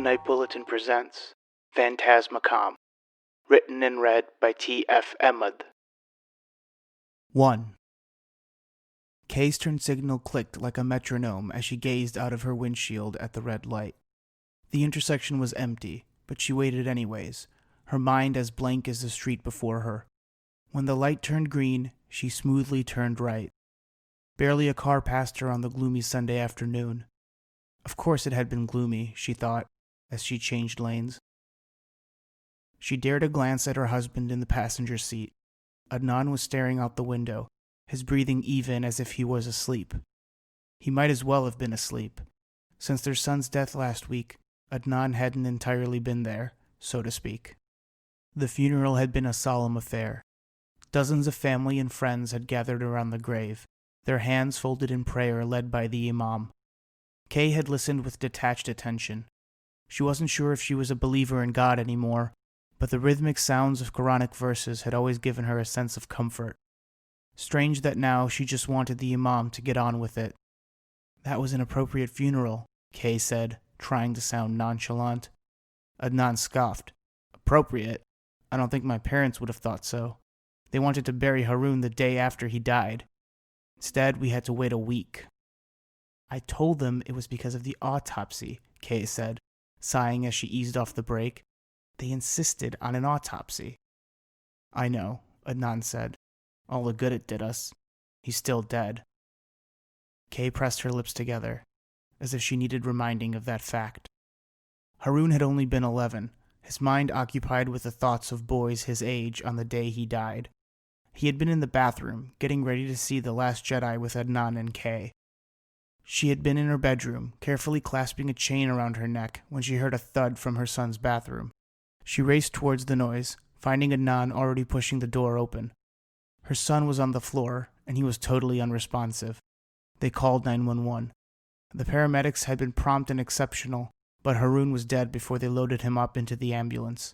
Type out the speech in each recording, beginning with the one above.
Midnight Bulletin presents Fantasmacomm, written and read by TF Ahmad. 1. Kay's turn signal clicked like a metronome as she gazed out of her windshield at the red light. The intersection was empty, but she waited anyways, her mind as blank as the street before her. When the light turned green, she smoothly turned right. Barely a car passed her on the gloomy Sunday afternoon. Of course it had been gloomy, she thought, as she changed lanes. She dared a glance at her husband in the passenger seat. Adnan was staring out the window, his breathing even as if he was asleep. He might as well have been asleep. Since their son's death last week, Adnan hadn't entirely been there, so to speak. The funeral had been a solemn affair. Dozens of family and friends had gathered around the grave, their hands folded in prayer led by the imam. Kay had listened with detached attention. She wasn't sure if she was a believer in God anymore, but the rhythmic sounds of Quranic verses had always given her a sense of comfort. Strange that now she just wanted the imam to get on with it. That was an appropriate funeral, Kay said, trying to sound nonchalant. Adnan scoffed. Appropriate? I don't think my parents would have thought so. They wanted to bury Haroon the day after he died. Instead, we had to wait a week. I told them it was because of the autopsy, Kay said, sighing as she eased off the brake. They insisted on an autopsy. I know, Adnan said. All the good it did us. He's still dead. Kay pressed her lips together, as if she needed reminding of that fact. Haroon had only been 11, his mind occupied with the thoughts of boys his age on the day he died. He had been in the bathroom, getting ready to see The Last Jedi with Adnan and Kay. She had been in her bedroom, carefully clasping a chain around her neck, when she heard a thud from her son's bathroom. She raced towards the noise, finding Adnan already pushing the door open. Her son was on the floor, and he was totally unresponsive. They called 911. The paramedics had been prompt and exceptional, but Haroon was dead before they loaded him up into the ambulance.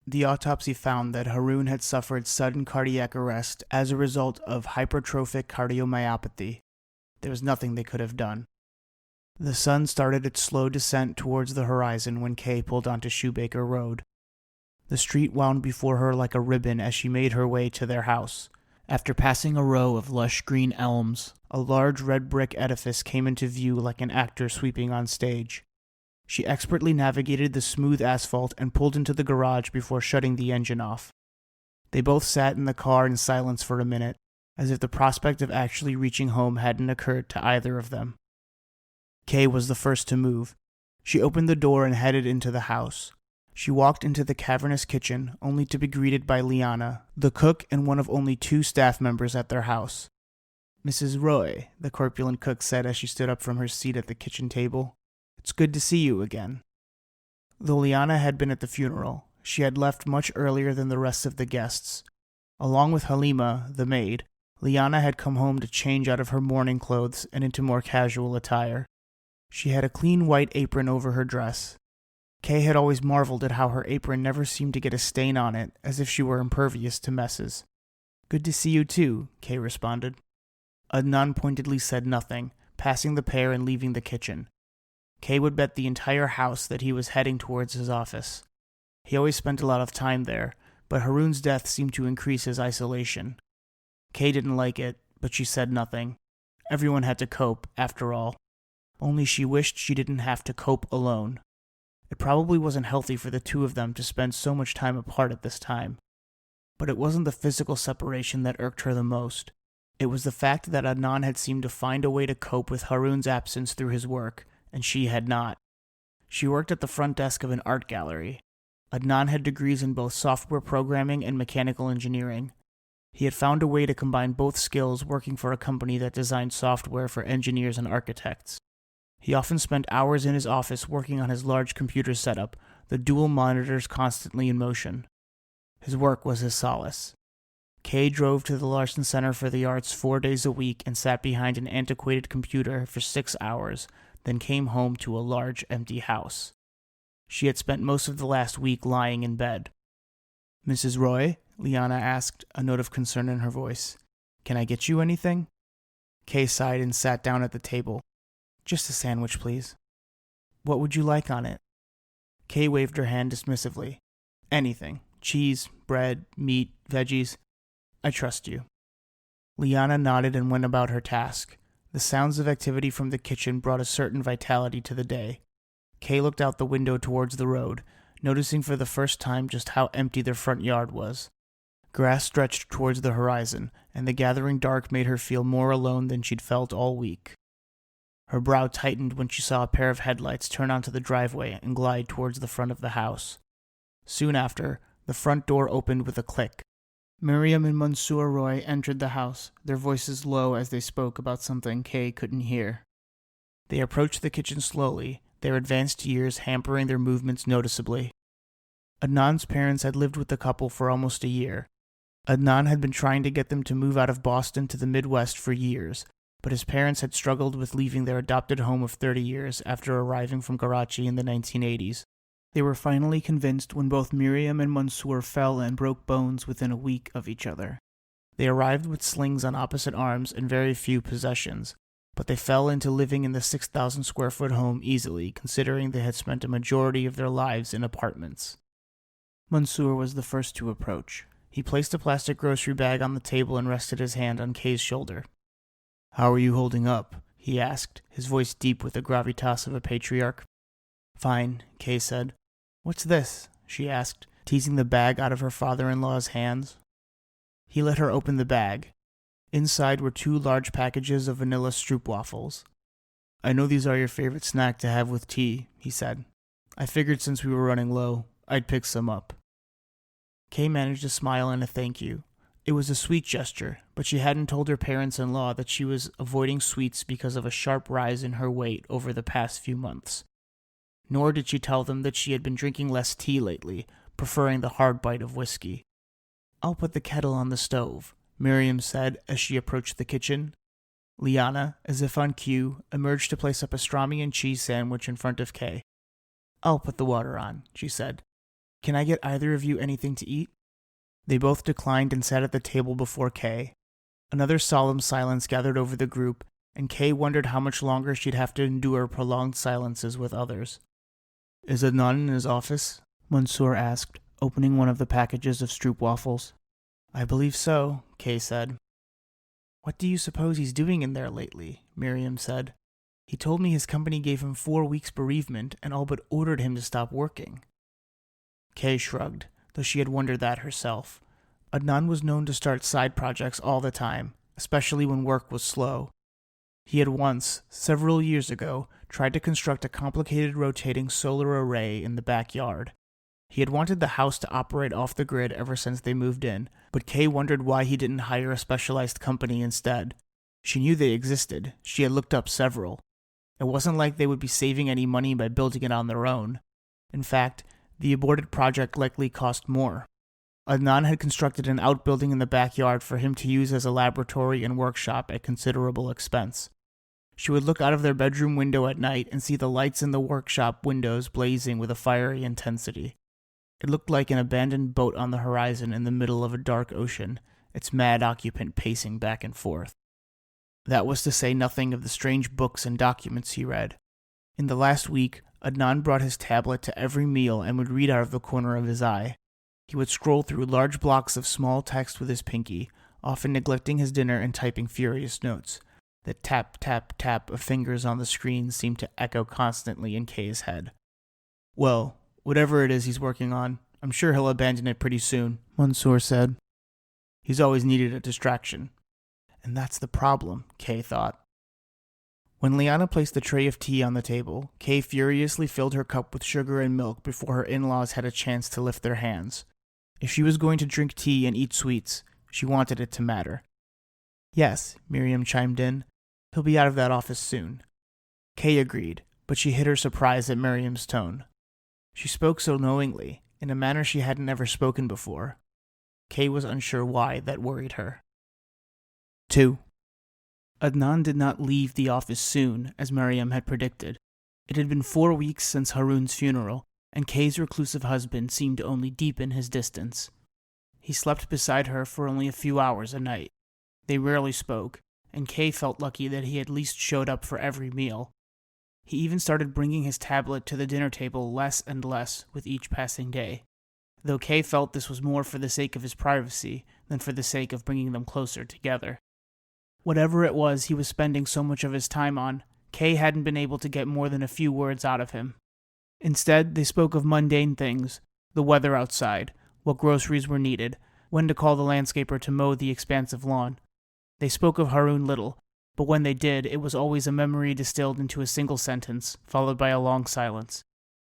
The autopsy found that Haroon had suffered sudden cardiac arrest as a result of hypertrophic cardiomyopathy. There was nothing they could have done. The sun started its slow descent towards the horizon when Kay pulled onto Shoebaker Road. The street wound before her like a ribbon as she made her way to their house. After passing a row of lush green elms, a large red brick edifice came into view like an actor sweeping on stage. She expertly navigated the smooth asphalt and pulled into the garage before shutting the engine off. They both sat in the car in silence for a minute, as if the prospect of actually reaching home hadn't occurred to either of them. Kay was the first to move. She opened the door and headed into the house. She walked into the cavernous kitchen, only to be greeted by Liana, the cook and one of only 2 staff members at their house. Mrs. Roy, the corpulent cook said as she stood up from her seat at the kitchen table. It's good to see you again. Though Liana had been at the funeral, she had left much earlier than the rest of the guests. Along with Halima, the maid, Liana had come home to change out of her mourning clothes and into more casual attire. She had a clean white apron over her dress. Kay had always marveled at how her apron never seemed to get a stain on it, as if she were impervious to messes. Good to see you too, Kay responded. Adnan pointedly said nothing, passing the pair and leaving the kitchen. Kay would bet the entire house that he was heading towards his office. He always spent a lot of time there, but Haroon's death seemed to increase his isolation. Kay didn't like it, but she said nothing. Everyone had to cope, after all. Only she wished she didn't have to cope alone. It probably wasn't healthy for the two of them to spend so much time apart at this time. But it wasn't the physical separation that irked her the most. It was the fact that Adnan had seemed to find a way to cope with Haroon's absence through his work, and she had not. She worked at the front desk of an art gallery. Adnan had degrees in both software programming and mechanical engineering. He had found a way to combine both skills working for a company that designed software for engineers and architects. He often spent hours in his office working on his large computer setup, the dual monitors constantly in motion. His work was his solace. Kay drove to the Larson Center for the Arts 4 days a week and sat behind an antiquated computer for 6 hours, then came home to a large empty house. She had spent most of the last week lying in bed. Mrs. Roy? Liana asked, a note of concern in her voice. Can I get you anything? Kay sighed and sat down at the table. Just a sandwich, please. What would you like on it? Kay waved her hand dismissively. Anything. Cheese, bread, meat, veggies. I trust you. Liana nodded and went about her task. The sounds of activity from the kitchen brought a certain vitality to the day. Kay looked out the window towards the road, noticing for the first time just how empty their front yard was. Grass stretched towards the horizon, and the gathering dark made her feel more alone than she'd felt all week. Her brow tightened when she saw a pair of headlights turn onto the driveway and glide towards the front of the house. Soon after, the front door opened with a click. Miriam and Mansour Roy entered the house, their voices low as they spoke about something Kay couldn't hear. They approached the kitchen slowly, their advanced years hampering their movements noticeably. Adnan's parents had lived with the couple for almost a year. Adnan had been trying to get them to move out of Boston to the Midwest for years, but his parents had struggled with leaving their adopted home of 30 years after arriving from Karachi in the 1980s. They were finally convinced when both Miriam and Mansour fell and broke bones within a week of each other. They arrived with slings on opposite arms and very few possessions, but they fell into living in the 6,000 square foot home easily, considering they had spent a majority of their lives in apartments. Mansour was the first to approach. He placed a plastic grocery bag on the table and rested his hand on Kay's shoulder. "How are you holding up?" he asked, his voice deep with the gravitas of a patriarch. "Fine," Kay said. "What's this?" she asked, teasing the bag out of her father-in-law's hands. He let her open the bag. Inside were 2 large packages of vanilla stroopwafels. "I know these are your favorite snack to have with tea," he said. "I figured since we were running low, I'd pick some up." Kay managed a smile and a thank you. It was a sweet gesture, but she hadn't told her parents-in-law that she was avoiding sweets because of a sharp rise in her weight over the past few months. Nor did she tell them that she had been drinking less tea lately, preferring the hard bite of whiskey. "I'll put the kettle on the stove," Miriam said as she approached the kitchen. Liana, as if on cue, emerged to place a pastrami and cheese sandwich in front of Kay. "I'll put the water on," she said. "Can I get either of you anything to eat?" They both declined and sat at the table before Kay. Another solemn silence gathered over the group, and Kay wondered how much longer she'd have to endure prolonged silences with others. "Is Adnan in his office?" Mansour asked, opening one of the packages of stroopwafels. "I believe so," Kay said. "What do you suppose he's doing in there lately?" Miriam said. "He told me his company gave him 4 weeks bereavement and all but ordered him to stop working." Kay shrugged, though she had wondered that herself. Adnan was known to start side projects all the time, especially when work was slow. He had once, several years ago, tried to construct a complicated rotating solar array in the backyard. He had wanted the house to operate off the grid ever since they moved in, but Kay wondered why he didn't hire a specialized company instead. She knew they existed. She had looked up several. It wasn't like they would be saving any money by building it on their own. In fact, the aborted project likely cost more. Adnan had constructed an outbuilding in the backyard for him to use as a laboratory and workshop at considerable expense. She would look out of their bedroom window at night and see the lights in the workshop windows blazing with a fiery intensity. It looked like an abandoned boat on the horizon in the middle of a dark ocean, its mad occupant pacing back and forth. That was to say nothing of the strange books and documents he read. In the last week, Adnan brought his tablet to every meal and would read out of the corner of his eye. He would scroll through large blocks of small text with his pinky, often neglecting his dinner and typing furious notes. The tap, tap, tap of fingers on the screen seemed to echo constantly in Kay's head. "Well, whatever it is he's working on, I'm sure he'll abandon it pretty soon," Mansour said. "He's always needed a distraction." And that's the problem, Kay thought. When Liana placed the tray of tea on the table, Kay furiously filled her cup with sugar and milk before her in-laws had a chance to lift their hands. If she was going to drink tea and eat sweets, she wanted it to matter. "Yes," Miriam chimed in. "He'll be out of that office soon." Kay agreed, but she hid her surprise at Miriam's tone. She spoke so knowingly, in a manner she hadn't ever spoken before. Kay was unsure why that worried her. 2. Adnan did not leave the office soon, as Miriam had predicted. It had been 4 weeks since Harun's funeral, and Kay's reclusive husband seemed to only deepen his distance. He slept beside her for only a few hours a night. They rarely spoke, and Kay felt lucky that he at least showed up for every meal. He even started bringing his tablet to the dinner table less and less with each passing day, though Kay felt this was more for the sake of his privacy than for the sake of bringing them closer together. Whatever it was he was spending so much of his time on, Kay hadn't been able to get more than a few words out of him. Instead, they spoke of mundane things, the weather outside, what groceries were needed, when to call the landscaper to mow the expansive lawn. They spoke of Haroon little, but when they did, it was always a memory distilled into a single sentence, followed by a long silence.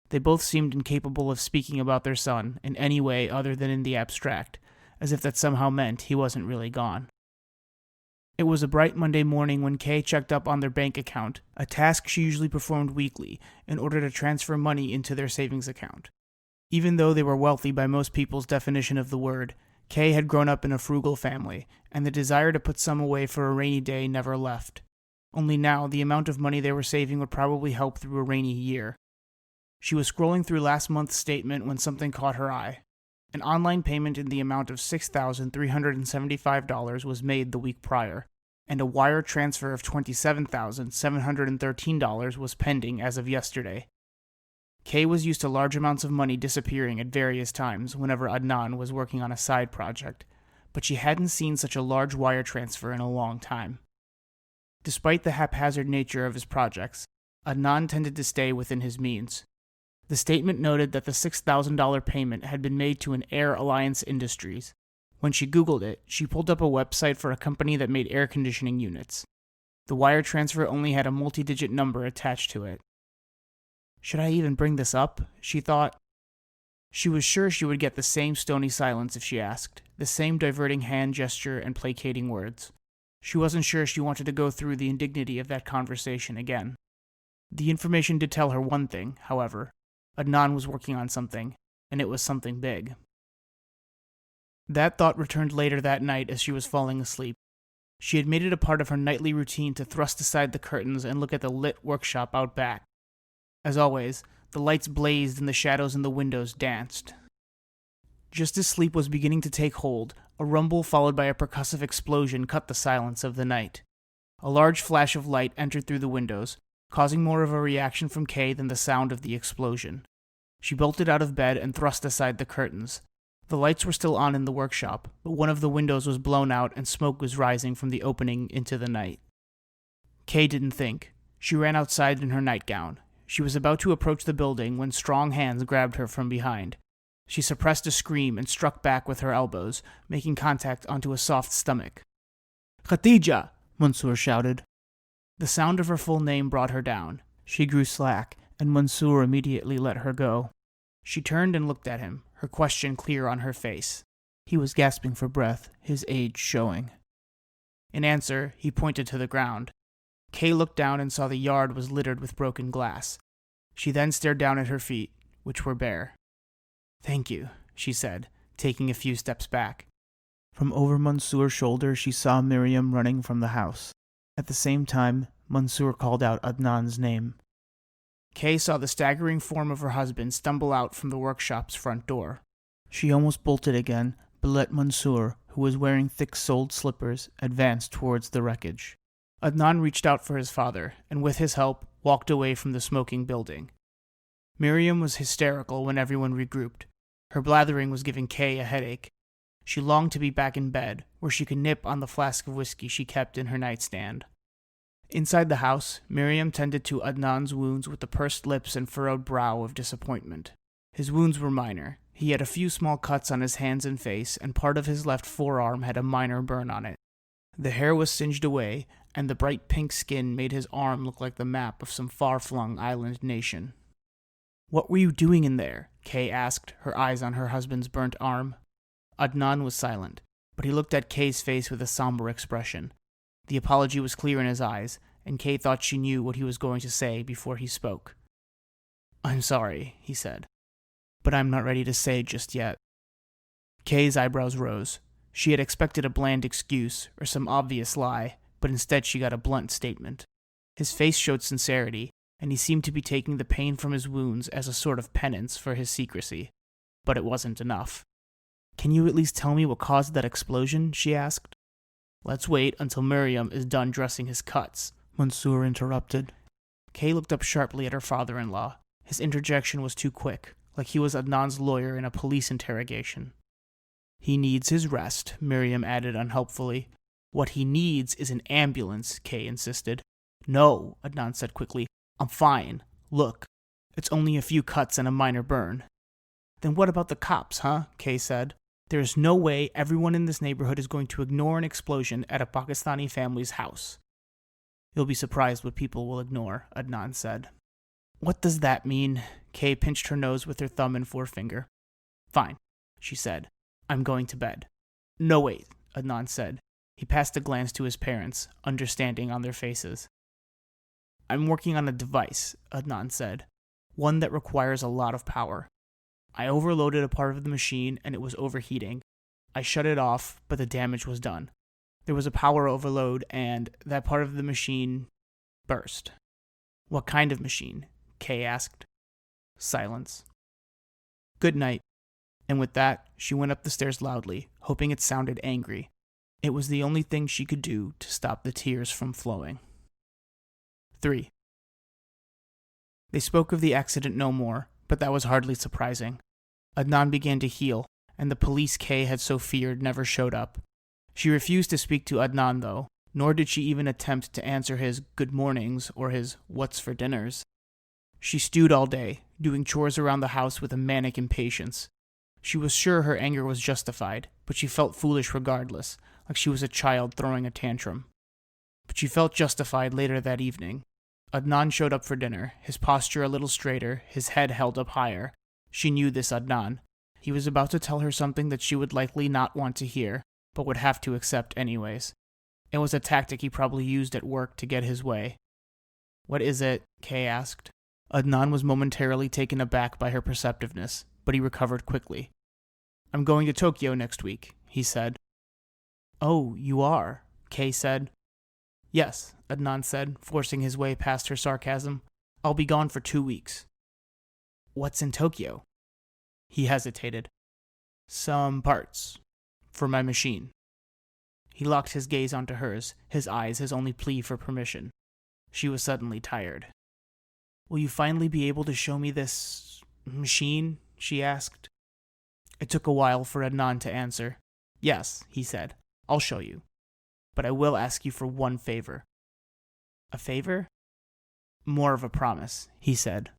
They both seemed incapable of speaking about their son in any way other than in the abstract, as if that somehow meant he wasn't really gone. It was a bright Monday morning when Kay checked up on their bank account, a task she usually performed weekly in order to transfer money into their savings account. Even though they were wealthy by most people's definition of the word, Kay had grown up in a frugal family, and the desire to put some away for a rainy day never left. Only now, the amount of money they were saving would probably help through a rainy year. She was scrolling through last month's statement when something caught her eye. An online payment in the amount of $6,375 was made the week prior, and a wire transfer of $27,713 was pending as of yesterday. Kay was used to large amounts of money disappearing at various times whenever Adnan was working on a side project, but she hadn't seen such a large wire transfer in a long time. Despite the haphazard nature of his projects, Adnan tended to stay within his means. The statement noted that the $6,000 payment had been made to an Air Alliance Industries. When she Googled it, she pulled up a website for a company that made air conditioning units. The wire transfer only had a multi-digit number attached to it. Should I even bring this up? She thought. She was sure she would get the same stony silence if she asked, the same diverting hand gesture and placating words. She wasn't sure she wanted to go through the indignity of that conversation again. The information did tell her one thing, however. Adnan was working on something, and it was something big. That thought returned later that night as she was falling asleep. She had made it a part of her nightly routine to thrust aside the curtains and look at the lit workshop out back. As always, the lights blazed and the shadows in the windows danced. Just as sleep was beginning to take hold, a rumble followed by a percussive explosion cut the silence of the night. A large flash of light entered through the windows, causing more of a reaction from Kay than the sound of the explosion. She bolted out of bed and thrust aside the curtains. The lights were still on in the workshop, but one of the windows was blown out and smoke was rising from the opening into the night. Kay didn't think. She ran outside in her nightgown. She was about to approach the building when strong hands grabbed her from behind. She suppressed a scream and struck back with her elbows, making contact onto a soft stomach. "Khadija!" Mansour shouted. The sound of her full name brought her down. She grew slack, and Mansour immediately let her go. She turned and looked at him, her question clear on her face. He was gasping for breath, his age showing. In answer, he pointed to the ground. Kay looked down and saw the yard was littered with broken glass. She then stared down at her feet, which were bare. "Thank you," she said, taking a few steps back. From over Mansour's shoulder, she saw Miriam running from the house. At the same time, Mansour called out Adnan's name. Kay saw the staggering form of her husband stumble out from the workshop's front door. She almost bolted again, but let Mansour, who was wearing thick-soled slippers, advance towards the wreckage. Adnan reached out for his father, and with his help, walked away from the smoking building. Miriam was hysterical when everyone regrouped. Her blathering was giving Kay a headache. She longed to be back in bed, where she could nip on the flask of whiskey she kept in her nightstand. Inside the house, Miriam tended to Adnan's wounds with the pursed lips and furrowed brow of disappointment. His wounds were minor. He had a few small cuts on his hands and face, and part of his left forearm had a minor burn on it. The hair was singed away, and the bright pink skin made his arm look like the map of some far-flung island nation. "What were you doing in there?" Kay asked, her eyes on her husband's burnt arm. Adnan was silent, but he looked at Kay's face with a somber expression. The apology was clear in his eyes, and Kay thought she knew what he was going to say before he spoke. "I'm sorry," he said, "but I'm not ready to say just yet." Kay's eyebrows rose. She had expected a bland excuse or some obvious lie, but instead she got a blunt statement. His face showed sincerity, and he seemed to be taking the pain from his wounds as a sort of penance for his secrecy. But it wasn't enough. "Can you at least tell me what caused that explosion?" she asked. "Let's wait until Miriam is done dressing his cuts," Mansour interrupted. Kay looked up sharply at her father-in-law. His interjection was too quick, like he was Adnan's lawyer in a police interrogation. He needs his rest, Miriam added unhelpfully. What he needs is an ambulance, Kay insisted. No, Adnan said quickly. I'm fine. Look, it's only a few cuts and a minor burn. Then what about the cops, huh? Kay said. There is no way everyone in this neighborhood is going to ignore an explosion at a Pakistani family's house. You'll be surprised what people will ignore, Adnan said. What does that mean? Kay pinched her nose with her thumb and forefinger. Fine, she said. I'm going to bed. No, wait, Adnan said. He passed a glance to his parents, understanding on their faces. I'm working on a device, Adnan said. One that requires a lot of power. I overloaded a part of the machine and it was overheating. I shut it off, but the damage was done. There was a power overload and that part of the machine burst. What kind of machine? Kay asked. Silence. Good night. And with that, she went up the stairs loudly, hoping it sounded angry. It was the only thing she could do to stop the tears from flowing. 3. They spoke of the accident no more, but that was hardly surprising. Adnan began to heal, and the police Kay had so feared never showed up. She refused to speak to Adnan, though, nor did she even attempt to answer his good mornings or his what's for dinners. She stewed all day, doing chores around the house with a manic impatience. She was sure her anger was justified, but she felt foolish regardless, like she was a child throwing a tantrum. But she felt justified later that evening. Adnan showed up for dinner, his posture a little straighter, his head held up higher. She knew this Adnan. He was about to tell her something that she would likely not want to hear, but would have to accept anyways. It was a tactic he probably used at work to get his way. What is it? Kay asked. Adnan was momentarily taken aback by her perceptiveness, but he recovered quickly. I'm going to Tokyo next week, he said. Oh, you are? Kay said. Yes, Adnan said, forcing his way past her sarcasm. I'll be gone for 2 weeks. What's in Tokyo? He hesitated. Some parts. For my machine. He locked his gaze onto hers, his eyes his only plea for permission. She was suddenly tired. Will you finally be able to show me this machine? She asked. It took a while for Adnan to answer. Yes, he said. I'll show you. But I will ask you for one favor. A favor? More of a promise, he said.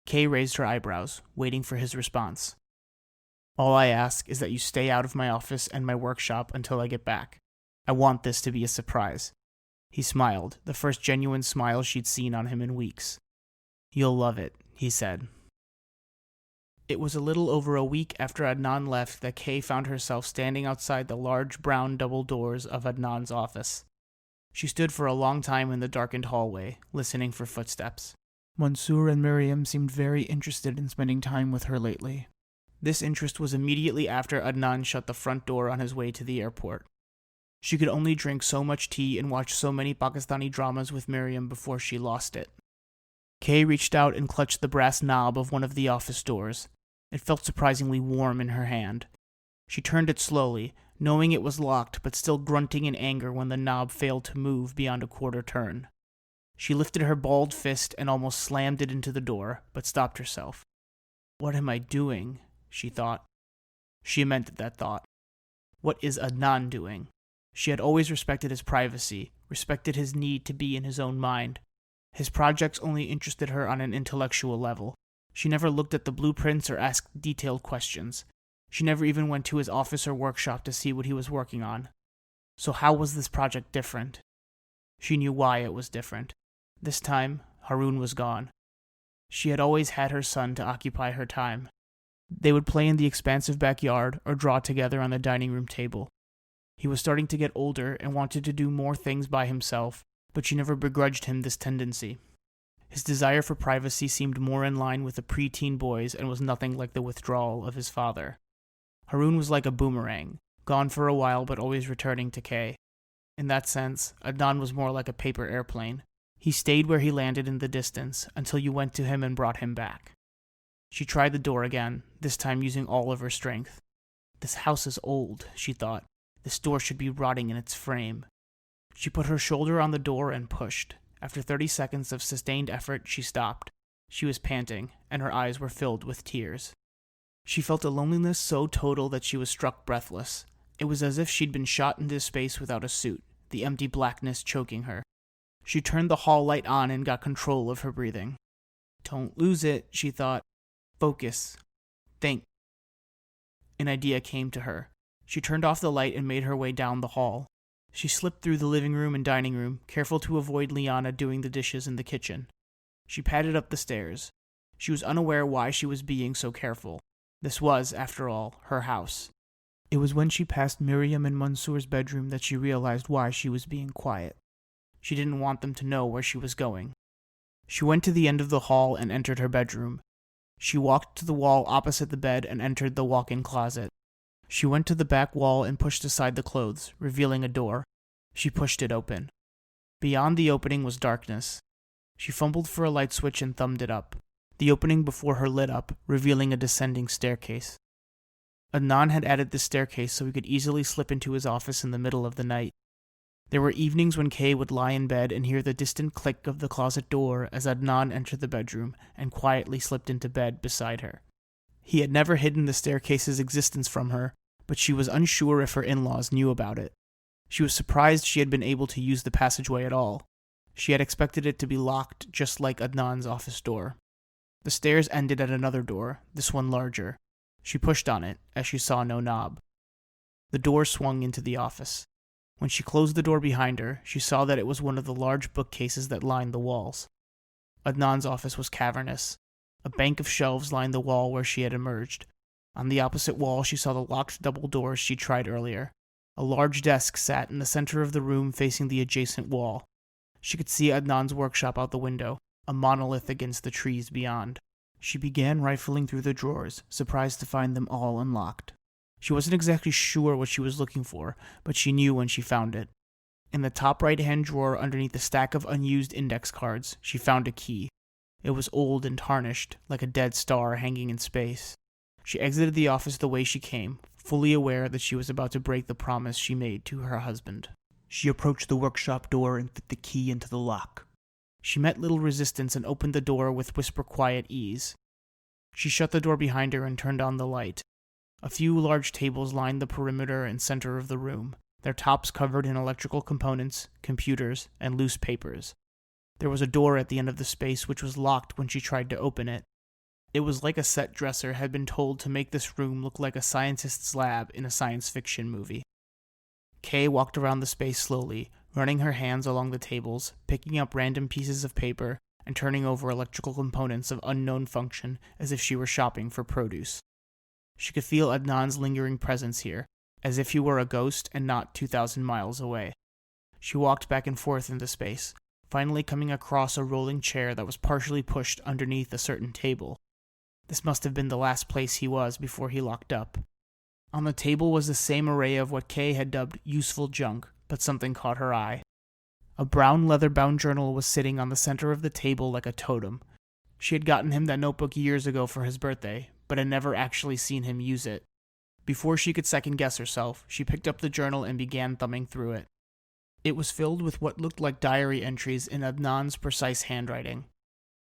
Kay raised her eyebrows, waiting for his response. All I ask is that you stay out of my office and my workshop until I get back. I want this to be a surprise. He smiled, the first genuine smile she'd seen on him in weeks. You'll love it, he said. It was a little over a week after Adnan left that Kay found herself standing outside the large brown double doors of Adnan's office. She stood for a long time in the darkened hallway, listening for footsteps. Mansour and Miriam seemed very interested in spending time with her lately. This interest was immediately after Adnan shut the front door on his way to the airport. She could only drink so much tea and watch so many Pakistani dramas with Miriam before she lost it. Kay reached out and clutched the brass knob of one of the office doors. It felt surprisingly warm in her hand. She turned it slowly, knowing it was locked but still grunting in anger when the knob failed to move beyond a quarter turn. She lifted her balled fist and almost slammed it into the door, but stopped herself. What am I doing? She thought. She amended that thought. What is Adnan doing? She had always respected his privacy, respected his need to be in his own mind. His projects only interested her on an intellectual level. She never looked at the blueprints or asked detailed questions. She never even went to his office or workshop to see what he was working on. So how was this project different? She knew why it was different. This time, Harun was gone. She had always had her son to occupy her time. They would play in the expansive backyard or draw together on the dining room table. He was starting to get older and wanted to do more things by himself, but she never begrudged him this tendency. His desire for privacy seemed more in line with the preteen boys and was nothing like the withdrawal of his father. Harun was like a boomerang, gone for a while but always returning to Kay. In that sense, Adnan was more like a paper airplane. He stayed where he landed in the distance until you went to him and brought him back. She tried the door again, this time using all of her strength. This house is old, she thought. This door should be rotting in its frame. She put her shoulder on the door and pushed. After 30 seconds of sustained effort, she stopped. She was panting, and her eyes were filled with tears. She felt a loneliness so total that she was struck breathless. It was as if she'd been shot into space without a suit, the empty blackness choking her. She turned the hall light on and got control of her breathing. Don't lose it, she thought. Focus. Think. An idea came to her. She turned off the light and made her way down the hall. She slipped through the living room and dining room, careful to avoid Liana doing the dishes in the kitchen. She padded up the stairs. She was unaware why she was being so careful. This was, after all, her house. It was when she passed Miriam and Mansour's bedroom that she realized why she was being quiet. She didn't want them to know where she was going. She went to the end of the hall and entered her bedroom. She walked to the wall opposite the bed and entered the walk-in closet. She went to the back wall and pushed aside the clothes, revealing a door. She pushed it open. Beyond the opening was darkness. She fumbled for a light switch and thumbed it up. The opening before her lit up, revealing a descending staircase. Adnan had added this staircase so he could easily slip into his office in the middle of the night. There were evenings when Kay would lie in bed and hear the distant click of the closet door as Adnan entered the bedroom and quietly slipped into bed beside her. He had never hidden the staircase's existence from her, but she was unsure if her in-laws knew about it. She was surprised she had been able to use the passageway at all. She had expected it to be locked, just like Adnan's office door. The stairs ended at another door, this one larger. She pushed on it, as she saw no knob. The door swung into the office. When she closed the door behind her, she saw that it was one of the large bookcases that lined the walls. Adnan's office was cavernous. A bank of shelves lined the wall where she had emerged. On the opposite wall, she saw the locked double doors she tried earlier. A large desk sat in the center of the room facing the adjacent wall. She could see Adnan's workshop out the window, a monolith against the trees beyond. She began rifling through the drawers, surprised to find them all unlocked. She wasn't exactly sure what she was looking for, but she knew when she found it. In the top right-hand drawer underneath a stack of unused index cards, she found a key. It was old and tarnished, like a dead star hanging in space. She exited the office the way she came, fully aware that she was about to break the promise she made to her husband. She approached the workshop door and fit the key into the lock. She met little resistance and opened the door with whisper-quiet ease. She shut the door behind her and turned on the light. A few large tables lined the perimeter and center of the room, their tops covered in electrical components, computers, and loose papers. There was a door at the end of the space which was locked when she tried to open it. It was like a set dresser had been told to make this room look like a scientist's lab in a science fiction movie. Kay walked around the space slowly, running her hands along the tables, picking up random pieces of paper, and turning over electrical components of unknown function as if she were shopping for produce. She could feel Adnan's lingering presence here, as if he were a ghost and not 2,000 miles away. She walked back and forth in the space, finally coming across a rolling chair that was partially pushed underneath a certain table. This must have been the last place he was before he locked up. On the table was the same array of what Kay had dubbed useful junk, but something caught her eye. A brown leather-bound journal was sitting on the center of the table like a totem. She had gotten him that notebook years ago for his birthday, but had never actually seen him use it. Before she could second-guess herself, she picked up the journal and began thumbing through it. It was filled with what looked like diary entries in Adnan's precise handwriting.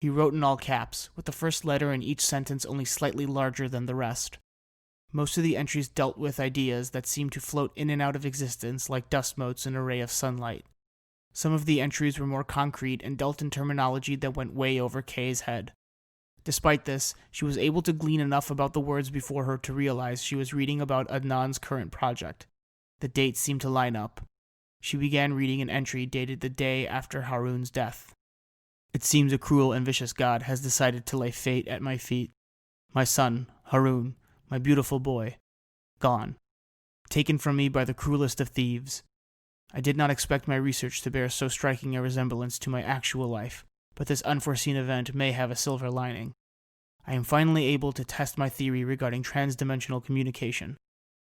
He wrote in all caps, with the first letter in each sentence only slightly larger than the rest. Most of the entries dealt with ideas that seemed to float in and out of existence like dust motes in an array of sunlight. Some of the entries were more concrete and dealt in terminology that went way over Kay's head. Despite this, she was able to glean enough about the words before her to realize she was reading about Adnan's current project. The dates seemed to line up. She began reading an entry dated the day after Harun's death. It seems a cruel and vicious God has decided to lay fate at my feet. My son, Harun, my beautiful boy, gone. Taken from me by the cruelest of thieves. I did not expect my research to bear so striking a resemblance to my actual life, but this unforeseen event may have a silver lining. I am finally able to test my theory regarding transdimensional communication.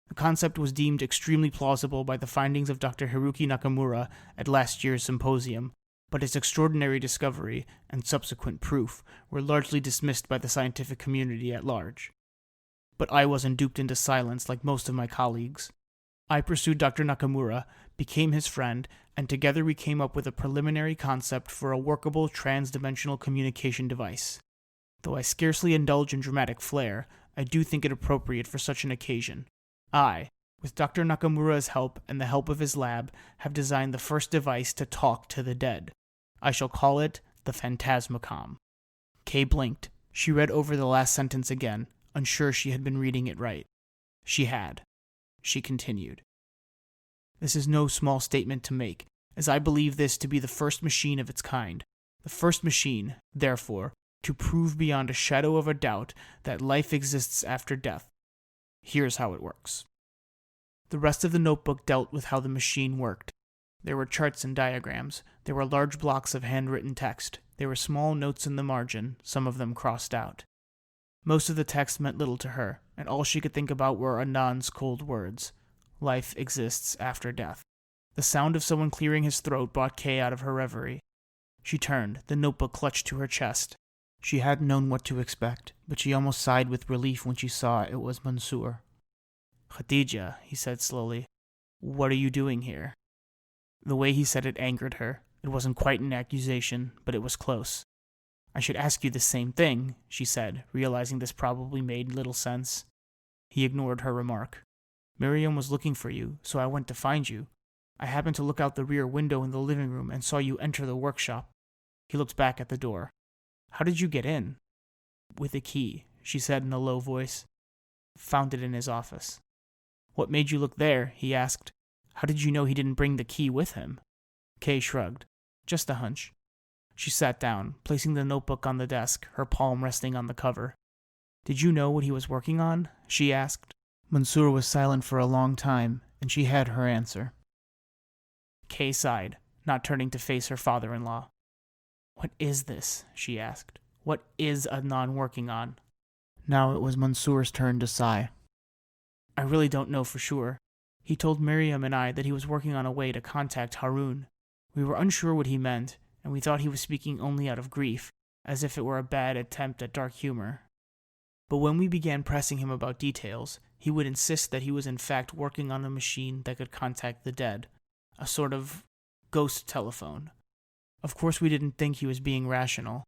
The concept was deemed extremely plausible by the findings of Dr. Haruki Nakamura at last year's symposium, but its extraordinary discovery and subsequent proof were largely dismissed by the scientific community at large. But I wasn't duped into silence like most of my colleagues. I pursued Dr. Nakamura, became his friend, and together we came up with a preliminary concept for a workable trans-dimensional communication device. Though I scarcely indulge in dramatic flair, I do think it appropriate for such an occasion. I, with Dr. Nakamura's help and the help of his lab, have designed the first device to talk to the dead. I shall call it the Fantasmacomm. Kay blinked. She read over the last sentence again, unsure she had been reading it right. She had. She continued. This is no small statement to make, as I believe this to be the first machine of its kind. The first machine, therefore, to prove beyond a shadow of a doubt that life exists after death. Here's how it works. The rest of the notebook dealt with how the machine worked. There were charts and diagrams. There were large blocks of handwritten text. There were small notes in the margin, some of them crossed out. Most of the text meant little to her, and all she could think about were Adnan's cold words. Life exists after death. The sound of someone clearing his throat brought Kay out of her reverie. She turned, the notebook clutched to her chest. She hadn't known what to expect, but she almost sighed with relief when she saw it was Mansour. "Khadija," he said slowly, "what are you doing here?" The way he said it angered her. It wasn't quite an accusation, but it was close. "I should ask you the same thing," she said, realizing this probably made little sense. He ignored her remark. "Miriam was looking for you, so I went to find you. I happened to look out the rear window in the living room and saw you enter the workshop." He looked back at the door. "How did you get in?" "With a key," she said in a low voice. "Found it in his office." "What made you look there?" he asked. "How did you know he didn't bring the key with him?" Kay shrugged. "Just a hunch." She sat down, placing the notebook on the desk, her palm resting on the cover. "Did you know what he was working on?" she asked. Mansour was silent for a long time, and she had her answer. Kay sighed, not turning to face her father-in-law. "What is this?" she asked. "What is Adnan working on?" Now it was Mansour's turn to sigh. "I really don't know for sure. He told Miriam and I that he was working on a way to contact Harun. We were unsure what he meant, and we thought he was speaking only out of grief, as if it were a bad attempt at dark humor. But when we began pressing him about details, he would insist that he was in fact working on a machine that could contact the dead, a sort of ghost telephone. Of course we didn't think he was being rational.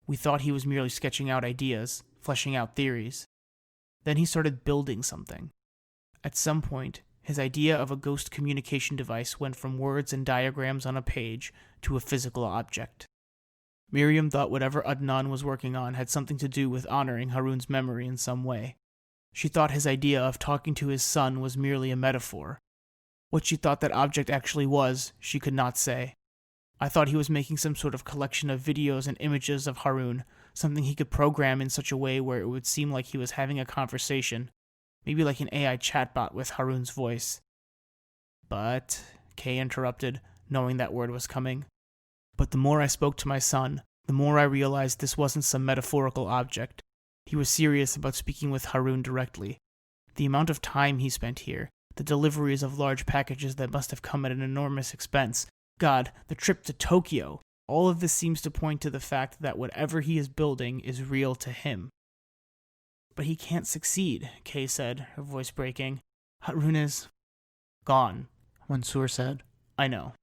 We thought he was merely sketching out ideas, fleshing out theories. Then he started building something. At some point, his idea of a ghost communication device went from words and diagrams on a page to a physical object. Miriam thought whatever Adnan was working on had something to do with honoring Harun's memory in some way. She thought his idea of talking to his son was merely a metaphor. What she thought that object actually was, she could not say. I thought he was making some sort of collection of videos and images of Harun, something he could program in such a way where it would seem like he was having a conversation, maybe like an AI chatbot with Harun's voice. But, Kay interrupted, knowing that word was coming. But the more I spoke to my son, the more I realized this wasn't some metaphorical object. He was serious about speaking with Harun directly. The amount of time he spent here, the deliveries of large packages that must have come at an enormous expense, God, the trip to Tokyo, all of this seems to point to the fact that whatever he is building is real to him. But he can't succeed, Kay said, her voice breaking. Harun is gone, Mansour said. I know.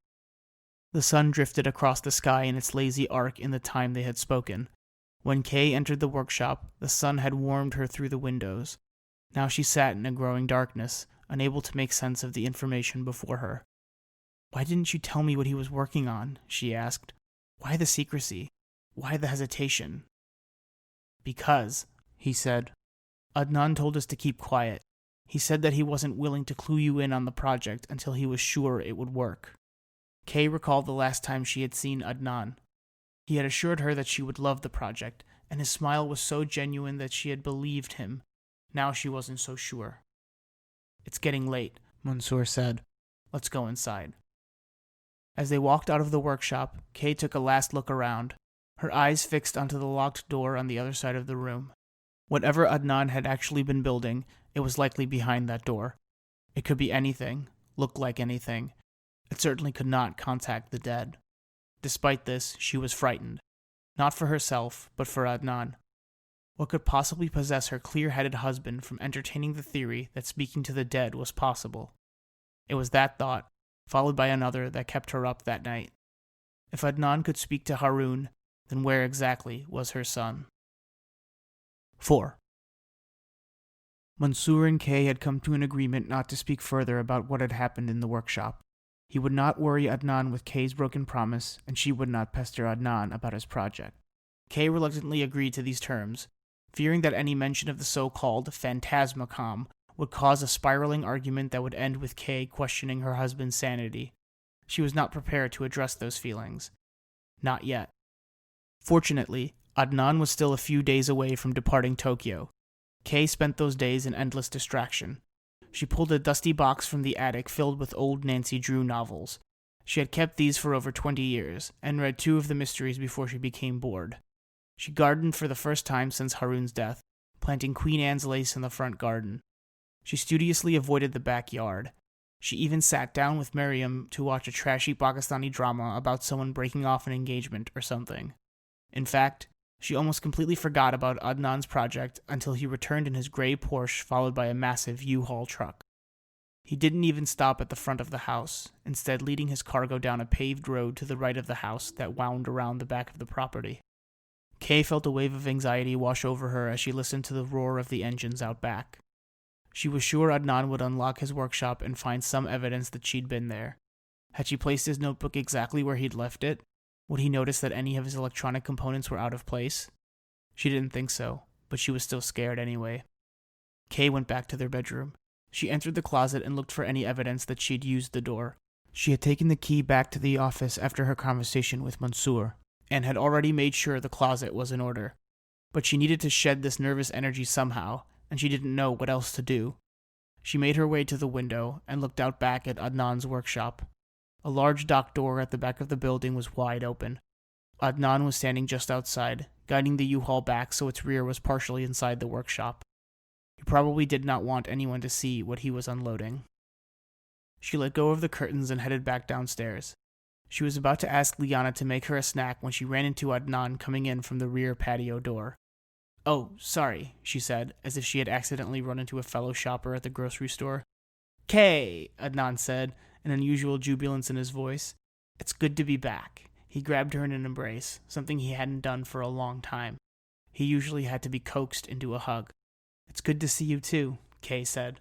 The sun drifted across the sky in its lazy arc in the time they had spoken. When Kay entered the workshop, the sun had warmed her through the windows. Now she sat in a growing darkness, unable to make sense of the information before her. Why didn't you tell me what he was working on? She asked. Why the secrecy? Why the hesitation? Because, he said. Adnan told us to keep quiet. He said that he wasn't willing to clue you in on the project until he was sure it would work. Kay recalled the last time she had seen Adnan. He had assured her that she would love the project, and his smile was so genuine that she had believed him. Now she wasn't so sure. It's getting late, Mansour said. Let's go inside. As they walked out of the workshop, Kay took a last look around, her eyes fixed onto the locked door on the other side of the room. Whatever Adnan had actually been building, it was likely behind that door. It could be anything, look like anything. It certainly could not contact the dead. Despite this, she was frightened. Not for herself, but for Adnan. What could possibly possess her clear-headed husband from entertaining the theory that speaking to the dead was possible? It was that thought, followed by another that kept her up that night. If Adnan could speak to Harun, then where exactly was her son? 4. Mansour and Kay had come to an agreement not to speak further about what had happened in the workshop. He would not worry Adnan with Kay's broken promise, and she would not pester Adnan about his project. Kay reluctantly agreed to these terms, fearing that any mention of the so-called Fantasmacomm would cause a spiraling argument that would end with Kay questioning her husband's sanity. She was not prepared to address those feelings. Not yet. Fortunately, Adnan was still a few days away from departing Tokyo. Kay spent those days in endless distraction. She pulled a dusty box from the attic filled with old Nancy Drew novels. She had kept these for over 20 years, and read 2 of the mysteries before she became bored. She gardened for the first time since Harun's death, planting Queen Anne's lace in the front garden. She studiously avoided the backyard. She even sat down with Miriam to watch a trashy Pakistani drama about someone breaking off an engagement or something. In fact, she almost completely forgot about Adnan's project until he returned in his gray Porsche followed by a massive U-Haul truck. He didn't even stop at the front of the house, instead leading his cargo down a paved road to the right of the house that wound around the back of the property. Kay felt a wave of anxiety wash over her as she listened to the roar of the engines out back. She was sure Adnan would unlock his workshop and find some evidence that she'd been there. Had she placed his notebook exactly where he'd left it? Would he notice that any of his electronic components were out of place? She didn't think so, but she was still scared anyway. Kay went back to their bedroom. She entered the closet and looked for any evidence that she'd used the door. She had taken the key back to the office after her conversation with Mansour, and had already made sure the closet was in order. But she needed to shed this nervous energy somehow, and she didn't know what else to do. She made her way to the window and looked out back at Adnan's workshop. A large dock door at the back of the building was wide open. Adnan was standing just outside, guiding the U-Haul back so its rear was partially inside the workshop. He probably did not want anyone to see what he was unloading. She let go of the curtains and headed back downstairs. She was about to ask Liana to make her a snack when she ran into Adnan coming in from the rear patio door. "Oh, sorry," she said, as if she had accidentally run into a fellow shopper at the grocery store. "Kay," Adnan said, an unusual jubilance in his voice. "It's good to be back." He grabbed her in an embrace, something he hadn't done for a long time. He usually had to be coaxed into a hug. "It's good to see you too," Kay said.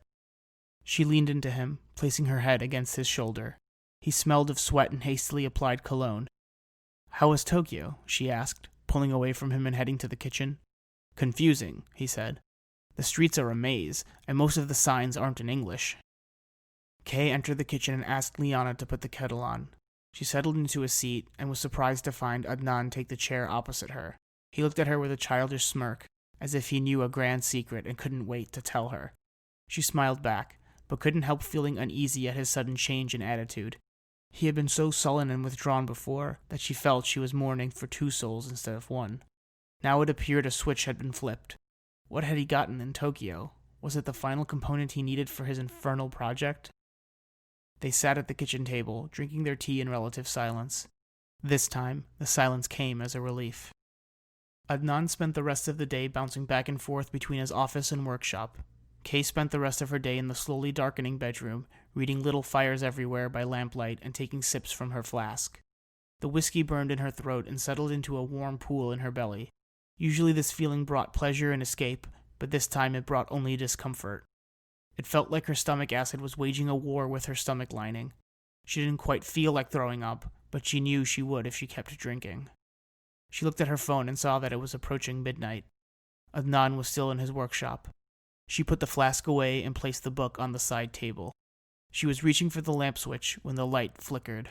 She leaned into him, placing her head against his shoulder. He smelled of sweat and hastily applied cologne. "How was Tokyo?" she asked, pulling away from him and heading to the kitchen. "Confusing," he said. "The streets are a maze, and most of the signs aren't in English." Kay entered the kitchen and asked Liana to put the kettle on. She settled into a seat and was surprised to find Adnan take the chair opposite her. He looked at her with a childish smirk, as if he knew a grand secret and couldn't wait to tell her. She smiled back, but couldn't help feeling uneasy at his sudden change in attitude. He had been so sullen and withdrawn before that she felt she was mourning for 2 souls instead of 1. Now it appeared a switch had been flipped. What had he gotten in Tokyo? Was it the final component he needed for his infernal project? They sat at the kitchen table, drinking their tea in relative silence. This time, the silence came as a relief. Adnan spent the rest of the day bouncing back and forth between his office and workshop. Kay spent the rest of her day in the slowly darkening bedroom, reading Little Fires Everywhere by lamplight and taking sips from her flask. The whiskey burned in her throat and settled into a warm pool in her belly. Usually this feeling brought pleasure and escape, but this time it brought only discomfort. It felt like her stomach acid was waging a war with her stomach lining. She didn't quite feel like throwing up, but she knew she would if she kept drinking. She looked at her phone and saw that it was approaching midnight. Adnan was still in his workshop. She put the flask away and placed the book on the side table. She was reaching for the lamp switch when the light flickered.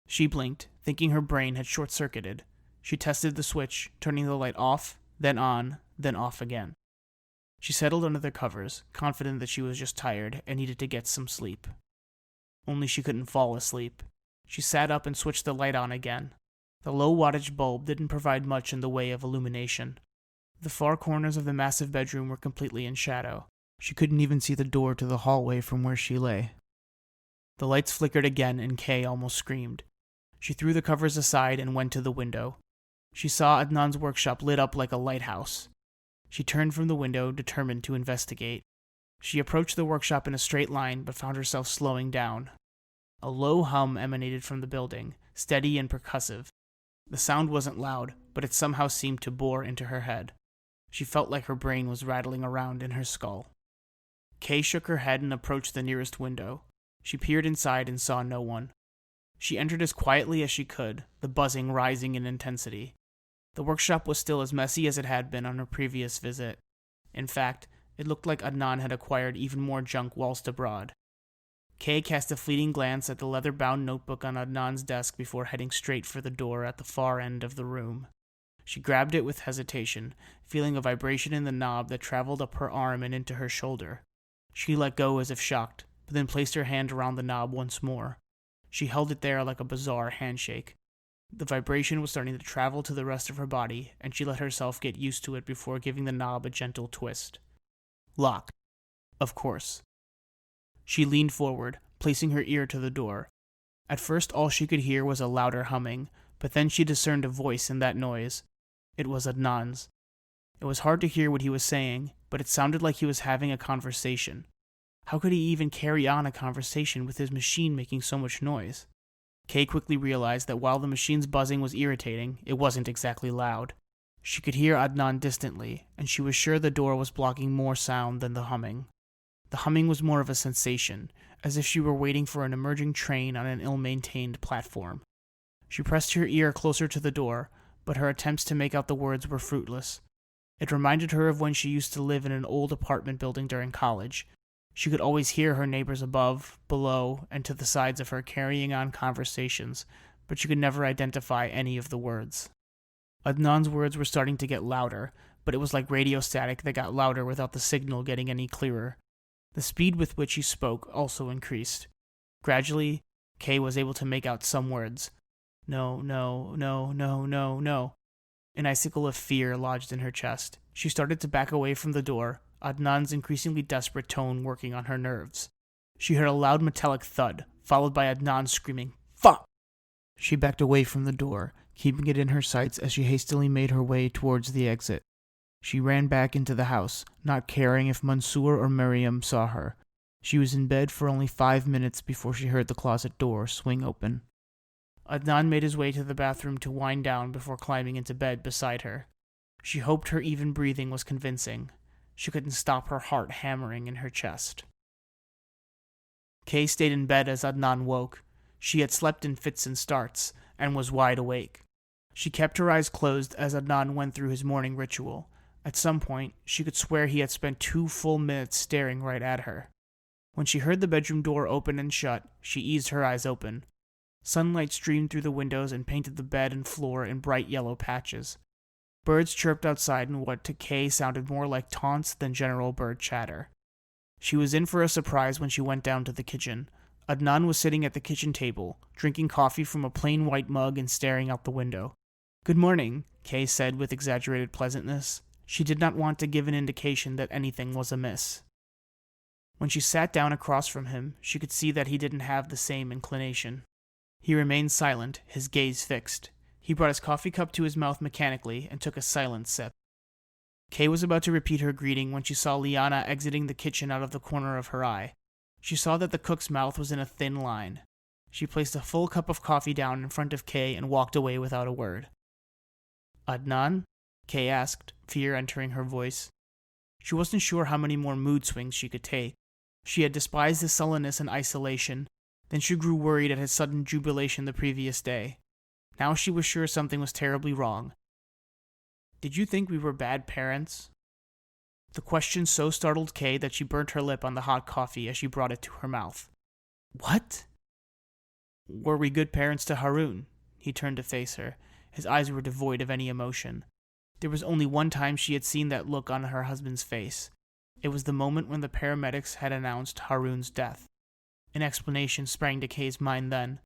She blinked, thinking her brain had short-circuited. She tested the switch, turning the light off, then on, then off again. She settled under the covers, confident that she was just tired and needed to get some sleep. Only she couldn't fall asleep. She sat up and switched the light on again. The low-wattage bulb didn't provide much in the way of illumination. The far corners of the massive bedroom were completely in shadow. She couldn't even see the door to the hallway from where she lay. The lights flickered again and Kay almost screamed. She threw the covers aside and went to the window. She saw Adnan's workshop lit up like a lighthouse. She turned from the window, determined to investigate. She approached the workshop in a straight line, but found herself slowing down. A low hum emanated from the building, steady and percussive. The sound wasn't loud, but it somehow seemed to bore into her head. She felt like her brain was rattling around in her skull. Kay shook her head and approached the nearest window. She peered inside and saw no one. She entered as quietly as she could, the buzzing rising in intensity. The workshop was still as messy as it had been on her previous visit. In fact, it looked like Adnan had acquired even more junk whilst abroad. Kay cast a fleeting glance at the leather-bound notebook on Adnan's desk before heading straight for the door at the far end of the room. She grabbed it with hesitation, feeling a vibration in the knob that traveled up her arm and into her shoulder. She let go as if shocked, but then placed her hand around the knob once more. She held it there like a bizarre handshake. The vibration was starting to travel to the rest of her body, and she let herself get used to it before giving the knob a gentle twist. Lock. Of course. She leaned forward, placing her ear to the door. At first all she could hear was a louder humming, but then she discerned a voice in that noise. It was Adnan's. It was hard to hear what he was saying, but it sounded like he was having a conversation. How could he even carry on a conversation with his machine making so much noise? Kay quickly realized that while the machine's buzzing was irritating, it wasn't exactly loud. She could hear Adnan distantly, and she was sure the door was blocking more sound than the humming. The humming was more of a sensation, as if she were waiting for an emerging train on an ill-maintained platform. She pressed her ear closer to the door, but her attempts to make out the words were fruitless. It reminded her of when she used to live in an old apartment building during college. She could always hear her neighbors above, below, and to the sides of her carrying on conversations, but she could never identify any of the words. Adnan's words were starting to get louder, but it was like radio static that got louder without the signal getting any clearer. The speed with which he spoke also increased. Gradually, Kay was able to make out some words. No, no, no, no, no, no. An icicle of fear lodged in her chest. She started to back away from the door, Adnan's increasingly desperate tone working on her nerves. She heard a loud metallic thud, followed by Adnan screaming, "Fuck!" She backed away from the door, keeping it in her sights as she hastily made her way towards the exit. She ran back into the house, not caring if Mansour or Miriam saw her. She was in bed for only 5 minutes before she heard the closet door swing open. Adnan made his way to the bathroom to wind down before climbing into bed beside her. She hoped her even breathing was convincing. She couldn't stop her heart hammering in her chest. Kay stayed in bed as Adnan woke. She had slept in fits and starts, and was wide awake. She kept her eyes closed as Adnan went through his morning ritual. At some point, she could swear he had spent 2 full minutes staring right at her. When she heard the bedroom door open and shut, she eased her eyes open. Sunlight streamed through the windows and painted the bed and floor in bright yellow patches. Birds chirped outside in what to Kay sounded more like taunts than general bird chatter. She was in for a surprise when she went down to the kitchen. Adnan was sitting at the kitchen table, drinking coffee from a plain white mug and staring out the window. "Good morning," Kay said with exaggerated pleasantness. She did not want to give an indication that anything was amiss. When she sat down across from him, she could see that he didn't have the same inclination. He remained silent, his gaze fixed. He brought his coffee cup to his mouth mechanically and took a silent sip. Kay was about to repeat her greeting when she saw Liana exiting the kitchen out of the corner of her eye. She saw that the cook's mouth was in a thin line. She placed a full cup of coffee down in front of Kay and walked away without a word. "Adnan?" Kay asked, fear entering her voice. She wasn't sure how many more mood swings she could take. She had despised his sullenness and isolation. Then she grew worried at his sudden jubilation the previous day. Now she was sure something was terribly wrong. "Did you think we were bad parents?" The question so startled Kay that she burnt her lip on the hot coffee as she brought it to her mouth. "What?" "Were we good parents to Harun?" He turned to face her. His eyes were devoid of any emotion. There was only one time she had seen that look on her husband's face. It was the moment when the paramedics had announced Harun's death. An explanation sprang to Kay's mind then.